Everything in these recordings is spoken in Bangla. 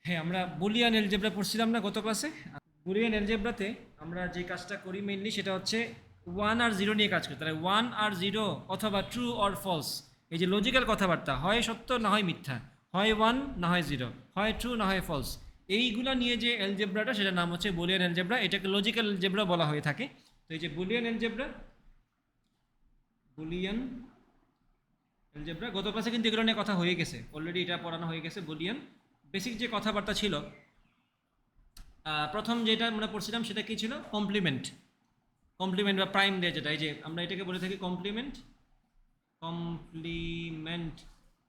হ্যাঁ, আমরা বুলিয়ান এলজেব্রা পড়ছিলাম না গত ক্লাসে। বুলিয়ান এলজেব্রাতে আমরা যে কাজটা করি মেইনলি সেটা হচ্ছে 1 আর 0 নিয়ে কাজ করি। তাহলে 1 আর 0 অথবা ট্রু অর ফলস, এই যে লজিক্যাল কথাবার্তা, হয় সত্য না হয় মিথ্যা, হয় 1 না হয় 0, হয় ট্রু না হয় ফলস, এইগুলো নিয়ে যে এলজেব্রাটা সেটার নাম হচ্ছে বুলিয়ান এলজেব্রা। এটাকে লজিক্যাল এলজেব্রা বলা হয়ে থাকে। তো এই যে বুলিয়ান এলজেব্রা, বুলিয়ান এলজেব্রা গত ক্লাসে কিন্তু এগুলো নিয়ে কথা হয়ে গেছে, অলরেডি এটা পড়ানো হয়ে গেছে। বুলিয়ান বেসিক যে কথাবার্তা ছিল, প্রথম যেটা আমরা পড়ছিলাম সেটা কি ছিল? কমপ্লিমেন্ট। কমপ্লিমেন্ট বা প্রাইম দেয় যেটা, এই যে আমরা এটাকে বলে থাকি কমপ্লিমেন্ট। কমপ্লিমেন্ট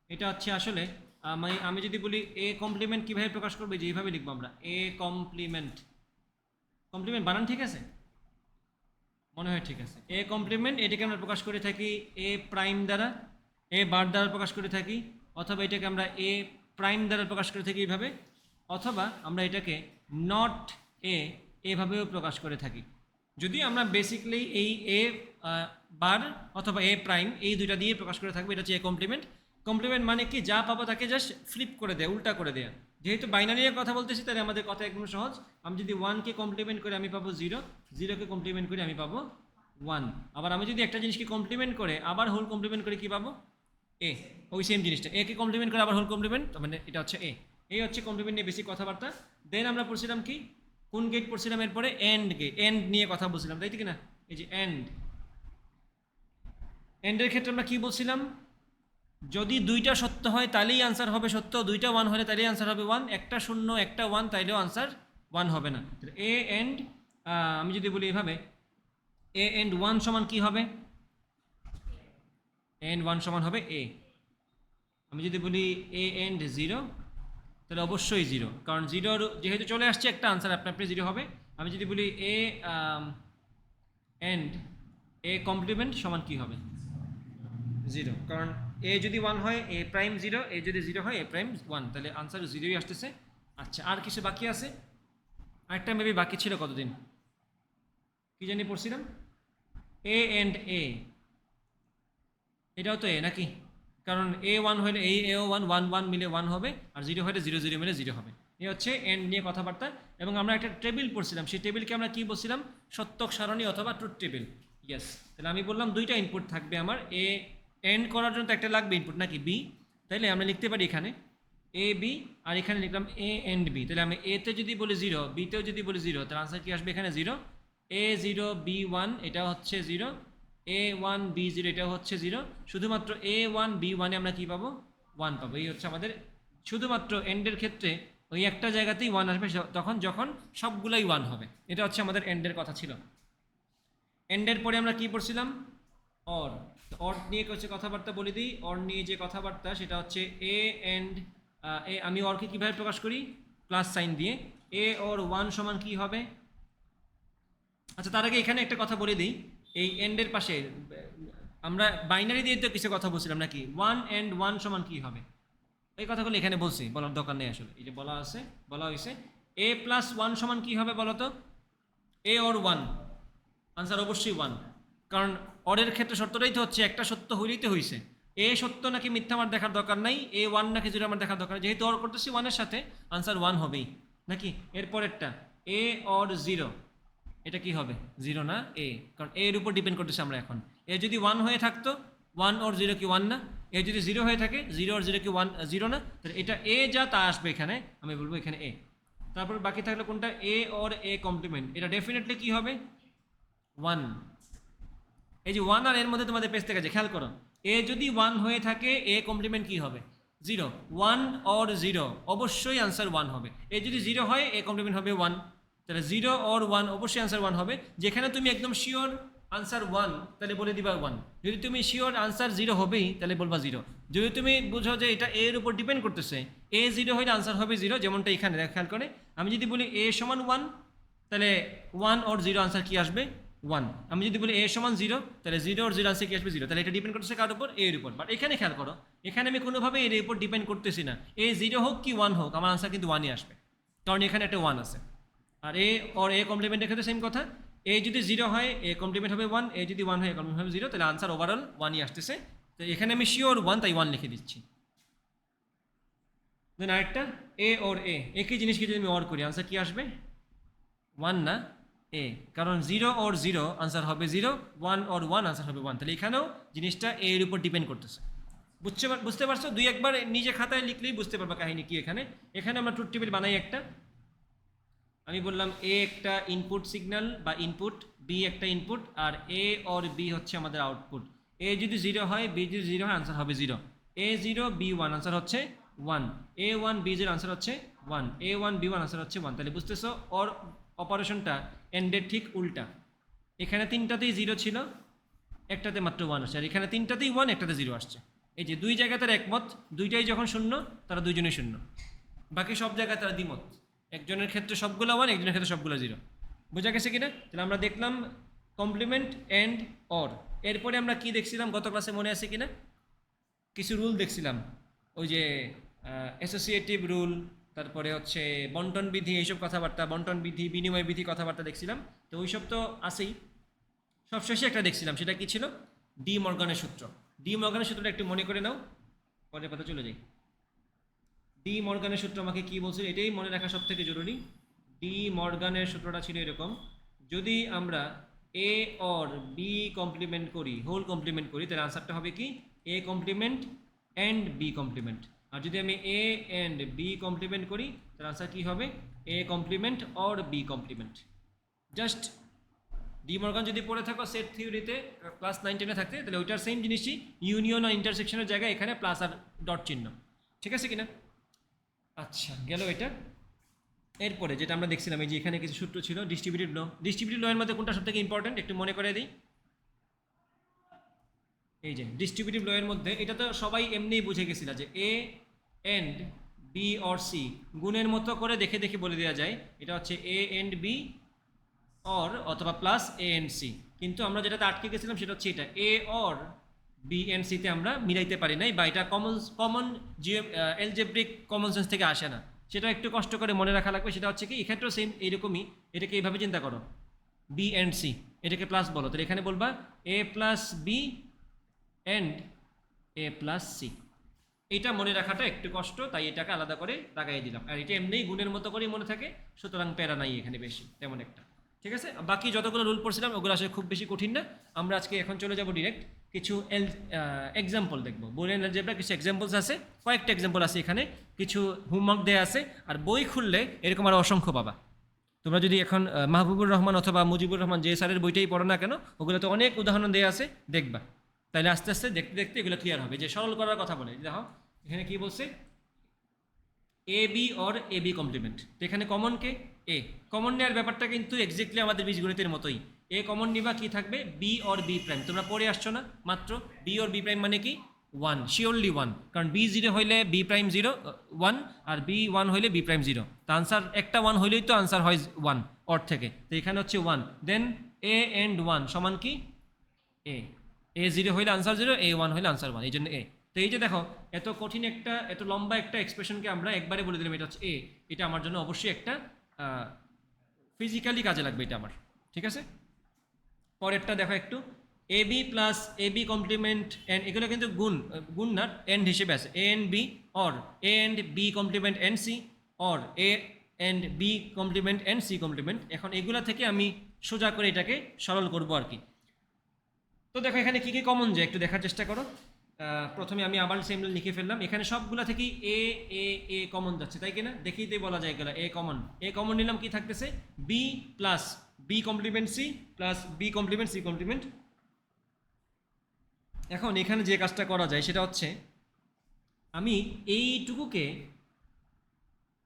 এটা হচ্ছে আসলে আমি যদি বলি এ কমপ্লিমেন্ট কীভাবে প্রকাশ করবো, যে এইভাবে লিখবো আমরা এ কমপ্লিমেন্ট। কমপ্লিমেন্ট বানান ঠিক আছে? মনে হয় ঠিক আছে। এ কমপ্লিমেন্ট এটাকে আমরা প্রকাশ করে থাকি এ প্রাইম দ্বারা, এ বার দ্বারা প্রকাশ করে থাকি, অথবা এটাকে আমরা এ প্রাইম দ্বারা প্রকাশ করে থাকি এইভাবে, অথবা আমরা এটাকে নট এভাবেও প্রকাশ করে থাকি। যদি আমরা বেসিক্যালি এই এ বার অথবা এ প্রাইম এই দুইটা দিয়ে প্রকাশ করে থাকবো, এটা হচ্ছে এ কমপ্লিমেন্ট। কমপ্লিমেন্ট মানে কি? যা পাবো তাকে জাস্ট ফ্লিপ করে দেয়, উল্টা করে দেয়া। যেহেতু বাইনারির কথা বলতেছি তাহলে আমাদের কথা একদম সহজ। আমি যদি 1কে কমপ্লিমেন্ট করে আমি পাবো 0, 0কে কমপ্লিমেন্ট করে আমি পাবো 1। আবার আমি যদি একটা জিনিসকে কমপ্লিমেন্ট করে আবার হোল কমপ্লিমেন্ট করে কি পাবো? এ। ওই সেম জিনিসটা একে কমপ্লিমেন্ট করে আবার হোল কমপ্লিমেন্ট, মানে এটা হচ্ছে এ। এই হচ্ছে কমপ্লিমেন্ট নিয়ে বেশি কথাবার্তা। দেন আমরা পড়ছিলাম কি, কোন গেট পড়ছিলাম এরপরে? And gate. এন্ড নিয়ে কথা বলছিলাম, তাই কি না? এই যে এন্ড, এন্ডের ক্ষেত্রে আমরা কি বলছিলাম? যদি দুইটা সত্য হয় তাহলেই আনসার হবে সত্য, দুইটা 1 হলে তাহলেই আনসার হবে 1, একটা 0 একটা 1 তাইলেও আনসার 1 হবে না। এ এন্ড আমি যদি বলি এভাবে, এ এন্ড 1 সমান কি হবে? এন্ড 1 সমান হবে এ। আমি যদি বলি এ এন্ড 0, তাহলে অবশ্যই 0, কারণ 0 যেহেতু চলে আসছে একটা আনসার আপনি আপনি 0 হবে। আমি যদি বলি এ এন্ড এ কমপ্লিমেন্ট সমান কি হবে? 0, কারণ এ যদি 1 হয় এ প্রাইম 0, এ যদি 0 হয় এ প্রাইম 1, তাহলে আনসার 0ই আসতেছে। আচ্ছা, আর কিছু বাকি আছে? আরেকটা মেবি বাকি ছিল, কতদিন কি জানি পড়ছিলাম, এ এন্ড এ, এটাও তো এ নাকি? কারণ এ 1 হলে এই এও 1, 1 1 মিলে 1 হবে, আর 0 হলে 0 0 মিলে 0 হবে। এ হচ্ছে এন্ড নিয়ে কথাবার্তা। এবং আমরা একটা টেবিল পড়ছিলাম, সেই টেবিলকে আমরা কি বলছিলাম? সত্যক সারণী অথবা ট্রুথ টেবিল। ইয়েস, তাহলে আমি বললাম দুইটা ইনপুট থাকবে আমার, এ এন্ড করার জন্য তো একটা লাগবে ইনপুট নাকি, বি। তাইলে আমরা লিখতে পারি এখানে এ বি, আর এখানে লিখলাম এ এন্ড বি। তাহলে আমি এতে যদি বলি 0, বিতেও যদি বলি 0, তাহলে আনসার কি আসবে এখানে? 0। এ 0 বি 1 এটা হচ্ছে 0, এ 1 বি 0 এটা হচ্ছে 0। শুধুমাত্র এ 1 বি 1 আমরা কি পাবো? 1 পাবো। এই হচ্ছে আমাদের শুধুমাত্র এন্ডের ক্ষেত্রে ওই একটা জায়গাতেই 1 আসবে, তখন যখন সবগুলাই 1 হবে। এটা হচ্ছে আমাদের এন্ডের কথা ছিল। এন্ডের পরে আমরা কি পড়ছিলাম? অর। অর নিয়ে হচ্ছে কথাবার্তা বলে দিই। অর নিয়ে যে কথাবার্তা সেটা হচ্ছে এ এন্ড এ, আমি অরকে কীভাবে প্রকাশ করি? প্লাস সাইন দিয়ে। এ অর 1 সমান কি হবে? আচ্ছা, তার আগে এখানে একটা কথা বলে দিই, এই এন্ডের পাশে আমরা বাইনারি দিয়ে তো কিছু কথা বলছিলাম নাকি, 1 এন্ড 1 সমান কি হবে? এই কথাগুলো এখানে বলছি, বলার দরকার নেই আসলে। এই যে বলা আছে, বলা হয়েছে এ প্লাস 1 সমান কি হবে বলো তো? এ অর 1, আনসার অবশ্যই 1, কারণ অরের ক্ষেত্রে সত্যটাই তো হচ্ছে একটা সত্য হইলেই তো হয়েছে। এ সত্য নাকি মিথ্যা আমার দেখার দরকার নাই, এ 1 নাকি 0 আমার দেখার দরকার নেই, যেহেতু অর করতেছি 1 এর সাথে, আনসার 1 হবেই নাকি। এরপরেরটা এ অর 0, এটা কি হবে? 0 না এ, কারণ এর উপর ডিপেন্ড করতেছে আমরা এখন। এ যদি 1 হয়ে থাকতো 1 অর 0 কি 1 না? এ যদি 0 হয়ে থাকে 0 অর 0 কি 1 0 না? তাহলে এটা এ যা তা আসবে এখানে, আমি বলবো এখানে এ। তারপর বাকি থাকলো কোনটা? এ অর এ কমপ্লিমেন্ট, এটা ডেফিনেটলি কি হবে? 1। এই যে 1 আর এর মধ্যে তোমাদের পেজ থেকে আছে, খেয়াল করো, এ যদি 1 হয়ে থাকে এ কমপ্লিমেন্ট কি হবে? 0। 1 অর 0, অবশ্যই আনসার 1 হবে। এ যদি 0 হয় এ কমপ্লিমেন্ট হবে 1, তাহলে 0 অর 1 অবশ্যই আনসার 1 হবে। যেখানে তুমি একদম শিওর আনসার 1, তাহলে বলে দিবা 1। যদি তুমি শিওর আনসার 0 হবেই, তাহলে বলবা 0। যদি তুমি বুঝো যে এটা এর উপর ডিপেন্ড করতেছে, এ 0 হলে আনসার হবে 0, যেমনটা এখানে খেয়াল করে, আমি যদি বলি এ সমান 1, তাহলে 1 অর 0 আনসার কি আসবে? 1। আমি যদি বলি এ সমান 0, তাহলে 0 অর 0 আনসার কি আসবে? 0। তাহলে এটা ডিপেন্ড করতেছে কার উপর? এর উপর। বাট এখানে খেয়াল করো, এখানে আমি কোনোভাবে এর উপর ডিপেন্ড করতেছি না, এ 0 হোক কি 1 হোক আমার আনসার কিন্তু 1ই আসবে, কারণ এখানে একটা 1 আছে। আর এ অর এ কমপ্লিমেন্টের ক্ষেত্রে সেম কথা, এ যদি 0 হয় এ কমপ্লিমেন্ট হবে 1, এ যদি 1 হয় এ কমপ্লিমেন্ট হবে 0, তাহলে আনসার ওভারঅল 1ই আসতেছে। তো এখানে আমি শিওর 1, তাই 1 লিখে দিচ্ছি। দেন আরেকটা এ ওর এ, একই জিনিসকে যদি আমি অর করি আনসার কি আসবে? 1 না এ, কারণ 0 ওর 0 আনসার হবে 0, 1 ওর 1 আনসার হবে 1। তাহলে এখানেও জিনিসটা এর উপর ডিপেন্ড করতেছে। বুঝতে পারছো? দুই একবার নিজে খাতায় লিখলেই বুঝতে পারবা কাহিনী কি। এখানে আমরা ট্রুথ টেবিল বানাই একটা। আমি বললাম এ একটা ইনপুট সিগন্যাল বা ইনপুট, বি একটা ইনপুট, আর এ অর বি হচ্ছে আমাদের আউটপুট। এ যদি 0 হয়, বি যদি 0 হয়, আনসার হবে 0। এ 0 বি 1 আনসার হচ্ছে 1, এ 1 বি 0 আনসার হচ্ছে 1, এ 1 বি 1 আনসার হচ্ছে 1। তাহলে বুঝতেছো অর অপারেশনটা এন্ডের ঠিক উল্টা। এখানে তিনটাতেই 0 ছিল, একটাতে মাত্র 1 আসছে, আর এখানে তিনটাতেই 1, একটাতে 0 আসছে। এই যে দুই জায়গায় তার একমত, দুইটাই যখন শূন্য তারা দুইজনেই শূন্য, বাকি সব জায়গায় তারা দ্বিমত। একজনের ক্ষেত্রে সবগুলো 1, একজনের ক্ষেত্রে সবগুলো 0। বোঝা গেছে কিনা? তাহলে আমরা দেখলাম কমপ্লিমেন্ট এন্ড অর। এরপরে আমরা কি দেখছিলাম গত ক্লাসে, মনে আছে কিনা? কিছু রুল দেখছিলাম, ওই যে অ্যাসোসিয়েটিভ রুল, তারপরে হচ্ছে বন্টন বিধি, এইসব কথাবার্তা, বন্টন বিধি, বিনিময় বিধি কথাবার্তা দেখছিলাম। তো ওইসব তো আছেই। সবশেষে একটা দেখছিলাম, সেটা কি ছিল? ডি মর্গানের সূত্র। ডি মর্গানের সূত্রটা একটু মনে করে নাও, পরের কথা চলে যাই। ডি মর্গানের সূত্র আমাকে কি বলছিল, এটাই মনে রাখা সব থেকে জরুরি। ডি মর্গানের সূত্রটা ছিল এরকম: যদি আমরা এ অর বি কমপ্লিমেন্ট করি, হোল কমপ্লিমেন্ট করি, তাহলে আনসারটা হবে কি? A complement and B complement. আর যদি আমি এ অ্যান্ড বি কমপ্লিমেন্ট করি, তাহলে আনসার কি হবে? A complement or B complement. Just De Morgan যদি পড়ে থাকো সেট থিওরিতে ক্লাস 9-10-এ থাকতে, তাহলে ওইটার সেম জিনিসই, ইউনিয়ন আর ইন্টারসেকশনের জায়গায় এখানে প্লাস আর ডট চিহ্ন। ঠিক আছে কিনা? আচ্ছা, গেল এটা। এরপরে যেটা আমরা দেখছিলাম, এই যে এখানে কিছু সূত্র ছিল, ডিস্ট্রিবিউটিভ ল। ডিস্ট্রিবিউটিভ ল এর মধ্যে কোনটা সবথেকে ইম্পর্টেন্ট একটু মনে করে দিই। এই যে ডিস্ট্রিবিউটিভ ল এর মধ্যে, এটা তো সবাই এমনিই বুঝে গেছিল যে এ এন্ড বি অর সি গুণের মতো করে দেখে দেখে বলে দেওয়া যায়, এটা হচ্ছে এ এন্ড বি অর অথবা প্লাস এ এন্ড সি। কিন্তু আমরা যেটাতে আটকে গেছিলাম সেটা হচ্ছে এটা এ অর বি এন্ড সিতে আমরা মিলাইতে পারি নাই, বা এটা কমন এলজেব্রিক কমন সেন্স থেকে আসে না। সেটা একটু কষ্ট করে মনে রাখা লাগবে। সেটা হচ্ছে কি, এক্ষেত্রেও সেম এইরকমই। এটাকে এইভাবে চিন্তা করো, বি এন্ড সি, এটাকে প্লাস বলো, তাহলে এখানে বলবা A plus B and A plus C. এইটা মনে রাখাটা একটু কষ্ট, তাই এটাকে আলাদা করে লাগাই দিলাম। আর এটা এমনিই গুণের মতো করেই মনে থাকে, সুতরাং প্যারা নাই এখানে বেশি তেমন একটা। ঠিক আছে, বাকি যতগুলো রুল পড়ছিলাম ওগুলো আসলে খুব বেশি কঠিন না। আমরা আজকে এখন চলে যাব ডিরেক্ট কিছু এক্সাম্পল দেখবো। বুলিয়ান অ্যালজেব্রা কিছু এক্সাম্পলস আছে, কয়েকটা এক্সাম্পল আছে এখানে, কিছু হোমওয়ার্ক দেওয়া আছে। আর বই খুললে এরকম আরও অসংখ্য পাবা। তোমরা যদি এখন মাহবুবুর রহমান অথবা মুজিবুর রহমান যে স্যারের বইটাই পড়ো না কেন, ওগুলোতে অনেক উদাহরণ দেওয়া আছে, দেখবা। তাহলে আস্তে আস্তে দেখতে দেখতে এগুলো ক্লিয়ার হবে। যে সরল করার কথা বলে, দেখো এখানে কি বলছে, A B or A B complement. তো এখানে কমন কে? এ। কমন নেওয়ার ব্যাপারটা কিন্তু এক্স্যাক্টলি আমাদের বীজগণিতের মতোই। এ কমন নিবা, কি থাকবে? B or B prime. তোমরা পড়ে আসছো না মাত্র, বি অর বি প্রাইম মানে কি? 1, শিওরলি 1, কারণ বি 0 হইলে বি প্রাইম 0 1, আর বি 1 হইলে বি প্রাইম 0। তো আনসার একটা 1 হইলেই তো আনসার হয় 1 অর থেকে। তো এখানে হচ্ছে 1। দেন এ এন্ড 1 সমান কি? এ। এ 0 হইলে আনসার 0, এ 1 হইলে আনসার 1, এই জন্য এ। তো এই যে দেখো, এত কঠিন একটা, এত লম্বা একটা এক্সপ্রেশনকে আমরা একবারে বলে দিলাম এটা হচ্ছে এ। এটা আমার জন্য অবশ্যই একটা ফিজিক্যালি কাজে লাগবে এটা আমার। ঠিক আছে, পরেরটা দেখো একটু, A B plus A B complement and, এগুলো কিন্তু গুণ না, এন্ড হিসেবে আছে। A and B or A and B complement and C, or A and B complement and C complement. এখন এগুলা থেকে আমি সোজা করে এটাকে সরল করবো আর কি। তো দেখো এখানে কী কী কমন যায় একটু দেখার চেষ্টা করো। প্রথমে আমি আবার সেম লিখে ফেললাম। এখানে সবগুলা থেকেই এ এ এ কমন যাচ্ছে, তাই কিনা? দেখিতেই বলা যায় এগুলো এ কমন। এ কমন নিলাম, কি থাকতেছে? B plus B complement C plus B complement C complement. এখন এখানে যে কাজটা করা যায় সেটা হচ্ছে, আমি এইটুকুকে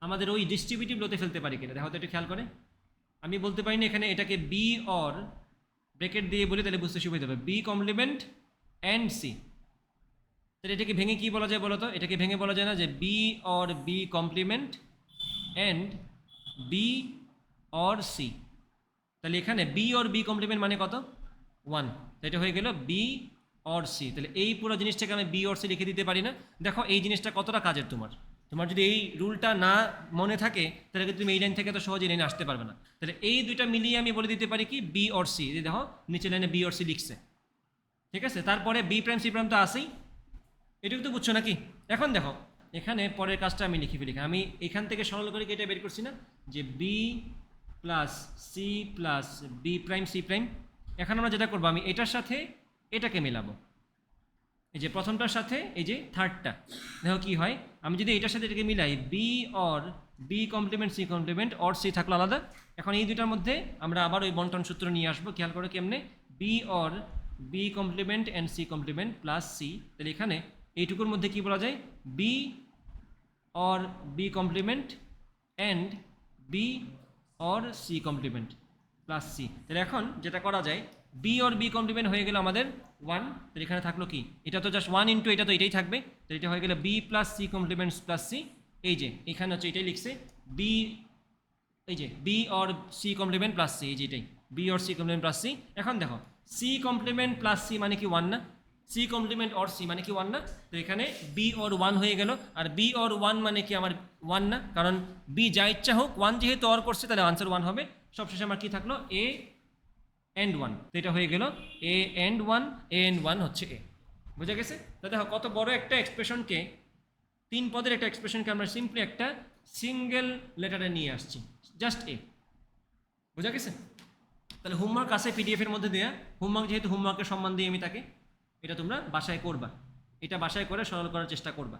আমাদের ওই ডিস্ট্রিবিউটিভ লোতে ফেলতে পারি কিনা দেখো তো একটু খেয়াল করে। আমি বলতে পারি না এখানে এটাকে বি অর ব্রেকেট দিয়ে বলি, তাহলে বুঝতে সুবিধা হবে, বি কমপ্লিমেন্ট অ্যান্ড সি। তাহলে এটাকে ভেঙে কি বলা যায় বলো তো? এটাকে ভেঙে বলা যায় না যে B or B complement and B or C. তাহলে এখানে বি অর বি কমপ্লিমেন্ট মানে কত? 1। তো এটা হয়ে গেল বি অর সি। তাহলে এই পুরো জিনিসটাকে আমি বি অর সি লিখে দিতে পারি না। দেখো এই জিনিসটা কতটা কাজের তোমার। তোমার যদি এই রুলটা না মনে থাকে, তাহলে কিন্তু তুমি এই লাইন থেকে তো সহজে লাইনে আসতে পারবে না। তাহলে এই দুইটা মিলিয়ে আমি বলে দিতে পারি কি, বি অর সি। দেখো নিচে লাইনে বি অর সি লিখছে, ঠিক আছে। তারপরে বি প্রাইম সি প্রাইম তো আসেই, এটুকু তো বুঝছো নাকি? এখন দেখো এখানে পরের কাজটা আমি লিখে ফেলি, আমি এখান থেকে সরল করে কি এটা বের করছি না, যে B plus C plus B prime C prime. এখন আমরা যেটা করবো, আমি এটার সাথে এটাকে মেলাবো, এই যে প্রথমটার সাথে এই যে থার্ডটা, দেখো কি হয়, আমি যদি এটার সাথে এটাকে মিলাই, B or B complement C complement, or C থাকলো আলাদা। এখন এই দুটার মধ্যে আমরা আবার ওই বন্টন সূত্র নিয়ে আসবো, খেয়াল করো কেমনে, B or B complement and C complement plus C. তাহলে এখানে এইটুকুর মধ্যে কি বলা যায়, B or B complement and B or C complement plus C. তাহলে এখন যেটা করা যায়, বি অর বি কমপ্লিমেন্ট হয়ে গেল আমাদের 1, তাহলে এখানে থাকলো কি, এটা তো জাস্ট 1 ইন্টু এটা তো এটাই থাকবে, তো এটা হয়ে গেলে B plus C complement plus C. এই যে এখানে হচ্ছে এটাই লিখছে বি, এই যে B or C complement plus C, এই যে এটাই B or C complement plus C. এখন দেখো সি কমপ্লিমেন্ট প্লাস সি মানে কি 1 না, সি কমপ্লিমেন্ট অর সি মানে কি 1 না, তো এখানে বি অর 1 হয়ে গেল। আর বি অর 1 মানে কি আমার 1 না, কারণ বি যা ইচ্ছা হোক 1 যেহেতু অর করছে তাহলে আনসার 1 হবে। সবশেষে আমার কি থাকলো, এ এন্ড 1, তো এটা হয়ে গেল এ এন্ড 1, এ এন্ড 1 হচ্ছে এ। বুঝা গেছে? তো দেখো কত বড় একটা এক্সপ্রেশনকে, 3 পদের একটা এক্সপ্রেশনকে আমরা সিম্পলি একটা সিঙ্গেল লেটারে নিয়ে আসছি, জাস্ট এ। বুঝা গেছে? তাহলে হোমওয়ার্ক আছে পিডিএফ এর মধ্যে দেয়া, হোমওয়ার্ক যেহেতু হোমওয়ার্কের সম্মান দিয়ে আমি তাকে, এটা তোমরা বাসায় করবা, এটা বাসায় করে সরল করার চেষ্টা করবা।